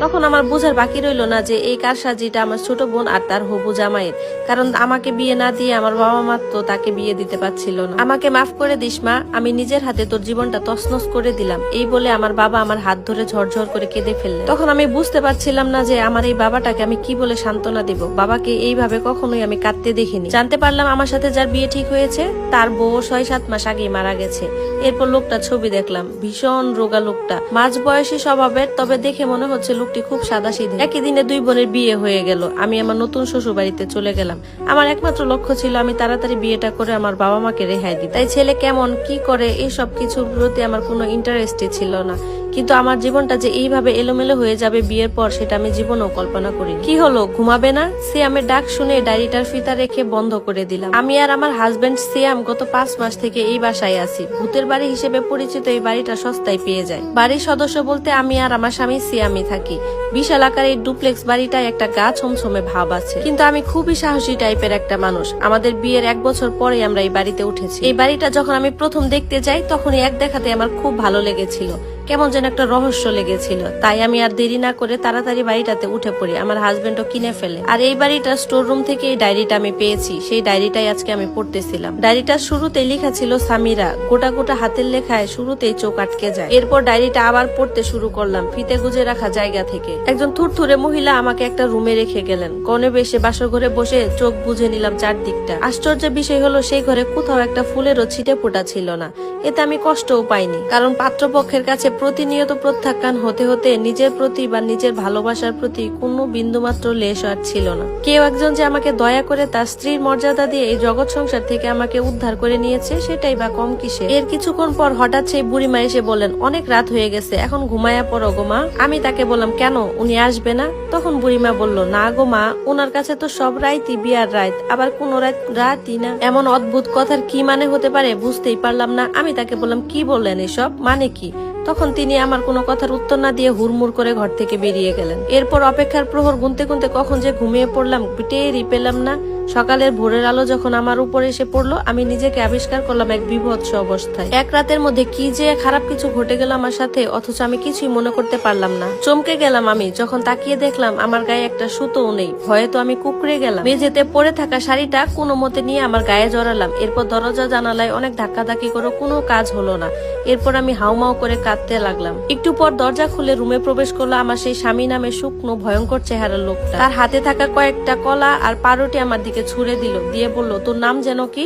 তখন আমার বোঝার বাকি রইল না যে এই কারসাজিটা আমার ছোট বোন আর তার হবু জামাইয়ের, কারণ আমাকে বিয়ে না দিয়ে আমার বাবা মা তো তাকে বিয়ে দিতে পারছিল না। আমাকে মাফ করে দিস মা, আমি নিজের হাতে তোর জীবনটা তছনছ করে দিলাম, এই বলে আমার বাবা আমার হাত ধরে ঝরঝর করে কেঁদে ফেললেন। তখন আমি বুঝতে পারছিলাম না যে আমার এই বাবাটাকে আমি কি বলে সান্ত্বনা দিব। বাবাকে এইভাবে কখনোই আমি কাঁদতে দেখিনি। জানতে পারলাম আমার সাথে যার বিয়ে ঠিক হয়েছে তার বউ 6-7 মাস আগেই মারা গেছে। এরপর লোকটা ছবি দেখলাম, ভীষণ রোগা লোকটা, মাঝ বয়সী স্বভাবের, তবে দেখে মনে হচ্ছে লোকটি খুব সাদাসিধে। একই দিনে 2 বোনের বিয়ে হয়ে গেল। আমি আমার নতুন শ্বশুর বাড়িতে চলে গেলাম। আমার একমাত্র লক্ষ্য ছিল আমি তাড়াতাড়ি বিয়েটা করে আমার বাবা মাকে রেহাই দিই। তাই ছেলে কেমন কি করে এইসব কিছুর প্রতি আমার কোনো ইন্টারেস্টই ছিল না। কিন্তু আমার জীবনটা যে এইভাবে এলোমেলো হয়ে যাবে বিয়ের পর, সেটা আমি জীবনেও কল্পনা করি। কি হলো, ঘুমাবে না? সিয়ামের ডাক শুনে ডায়েরিটার ফিতা রেখে বন্ধ করে দিলাম। আমি আর আমার হাজবেন্ড সিয়াম গত 5 মাস থেকে এই বাসায় আছি। ভূতের বাড়ি হিসেবে পরিচিত এই বাড়িটা সস্তায় পেয়ে যায়। বাড়ির সদস্য বলতে আমি আর আমার স্বামী সিয়ামই থাকি। বিশাল আকারের ডুপ্লেক্স বাড়িটায় একটা গা ছমছমে ভাব আছে। কিন্তু আমি খুবই সাহসী টাইপের একটা মানুষ। আমাদের বিয়ের 1 বছর পরে আমরা এই বাড়িতে উঠেছি। এই বাড়িটা যখন আমি প্রথম দেখতে যাই তখনই এক দেখাতে আমার খুব ভালো লেগেছিল, কেমন যেন একটা রহস্য লেগেছিল। তাই আমি আর দেরি না করে তাড়াতাড়ি বাড়িটাতে উঠে পড়ি। আমার হাজবেন্ডও কিনে ফেলে। আর এই বাড়িটার স্টোর রুম থেকে এই ডায়েরিটা আমি পেয়েছি। সেই ডায়েরিটাই আজকে আমি পড়তেছিলাম। ডায়েরিটার শুরুতেই লেখা ছিল সামিরা। গোটা গোটা হাতের লেখায় শুরুতেই চোখ আটকে যায়। এরপর ডায়েরিটা আবার পড়তে শুরু করলাম ফিতে গুজে রাখা জায়গা থেকে। একজন থুরথুরে মহিলা আমাকে একটা রুমে রেখে গেলেন। কনে বেশে বাসর ঘরে বসে চোখ বুঝে নিলাম চারদিকটা। আশ্চর্যের বিষয় হলো সেই ঘরে কোথাও একটা ফুলেরও ছিটে ফোটা ছিল না। এতে আমি কষ্টও পাইনি, কারণ পাত্রপক্ষের কাছে প্রতিনিয়ত প্রত্যাখ্যান হতে হতে নিজের প্রতি বা নিজের ভালোবাসার প্রতি কোনো বিন্দুমাত্র লেশ আর ছিল না। কেউ একজন যে আমাকে দয়া করে তার স্ত্রীর মর্যাদা দিয়ে এই জগৎ সংসার থেকে আমাকে উদ্ধার করে নিয়েছে, সেটাই বা কম কিসে। এর কিছুক্ষণ পর হঠাৎ সেই বুড়িমা এসে বললেন, অনেক রাত হয়ে গেছে, এখন ঘুমায়া পড়ো গো মা। আমি তাকে বললাম, কেন, উনি আসবে না? তখন বুড়িমা বলল, না গো মা, ওনার কাছে তো সব রাতই বিয়ার রাত, আবার কোন রাতই না। এমন অদ্ভুত কথার কি মানে হতে পারে বুঝতেই পারলাম না। আমি তাকে বললাম, কি বললেন এসব, মানে কি? তখন তিনি আমার কোনো কথার উত্তর না দিয়ে হুড়মুড় করে ঘর থেকে বেরিয়ে গেলেন। এরপর অপেক্ষার প্রহর গুনতে গুনতে কখন যে ঘুমিয়ে পড়লাম টেরই পেলাম না। সকালের ভোরের আলো যখন আমার উপর এসে পড়লো, আমি নিজেকে আবিষ্কার করলাম এক বিভৎস অবস্থায়। এক রাতের মধ্যে কি যে খারাপ কিছু ঘটে গেল আমার সাথে, অথচ আমি কিছুই মনে করতে পারলাম না। চমকে গেলাম আমি যখন তাকিয়ে দেখলাম আমার গায়ে একটা সুতোও নেই। ভয়ে তো আমি কুকড়ে গেলাম। মেঝেতে পড়ে থাকা শাড়িটা কোনো মতে নিয়ে আমার গায়ে জড়ালাম। এরপর দরজা জানালায় অনেক ধাক্কাধাক্কি করে কোনো কাজ হলো না। এরপর আমি হাউমাউ করে কাঁদতে লাগলাম। একটু পর দরজা খুলে রুমে প্রবেশ করলো আমার সেই স্বামী নামে শুকনো ভয়ঙ্কর চেহারার লোকটা। তার হাতে থাকা কয়েকটা কলা আর পাউরুটি আমার দিকে ছুঁড়ে দিল, দিয়ে বলল, তোর নাম যেন কি?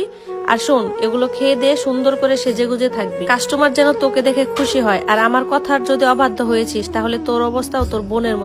আর শোন, এগুলো খেয়ে দিয়ে সুন্দর করে সেজে গুজে থাকবি। কাস্টমার যেন তোকে দেখে খুশি হয়। আর আমার কথার যদি অবাধ্য হয়েছিস তাহলে তোর অবস্থাও তোর বোনের